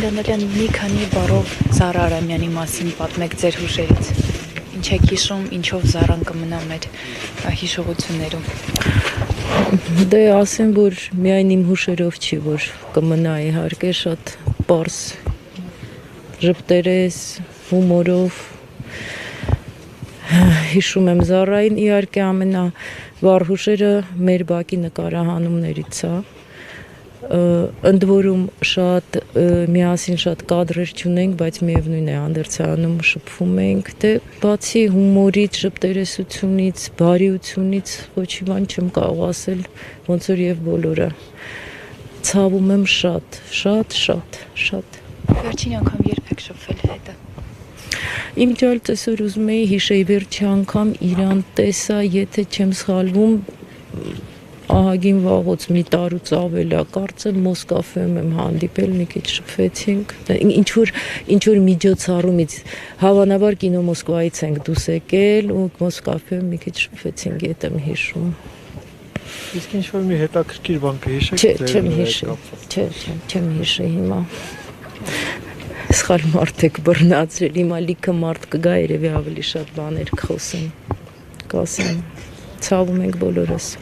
Դանելյան, մի քանի բառով Զարա Արամյանի մասին պատմեք ձեր հուշերից։ Ինչ եք հիշում, ինչով Զարան կմնա մեր հիշողություններում։ Դե ասեմ, որ միայն իմ հուշերով չի, որ կմնա իհարկե շատ պարզ ժպտերես, հումորով հիշում եմ Զարային, իհարկե ամենավառ հուշերը մեր բակի նկարահանումներից է, ընդ որում շատ միասին շատ կադրեր չունենք, բայց միևնույն է հանդերձանում շփվում ենք, դե բացի հումորից, ժպտերեսությունից, բարիությունից ոչ մի բան չեմ կարող ասել, ոնց որ եւ բոլորը ցավում եմ շատ։ Վերջին անգամ երբ եք շփվել հետը։ Իմ ջալից այսօր ուզում էի հիշեի վերջի անգամ իրան տեսա, եթե չեմ սխալվում, ահագին վաղուց մի տարուց ավել է, կարծեմ Մոսկվայում եմ հանդիպել, մի քիչ շփվեցինք, ինչ որ միջոցառումից, հավանաբար կինո Մոսկվայից ենք դուրս եկել ու Մոսկվայում մի քիչ շփվեցինք, եթե եմ հիշում։ Իսկ ինչ որ մի հետաքրքիր բան կհիշեք Չեմ հիշի հիմա։ Սխալ մարդ եք բռնացրել, հիմա լիքը մարդ կգա, երևի ավելի շատ բաներ կխոսեն, կասեն, ցավում ենք բոլորս։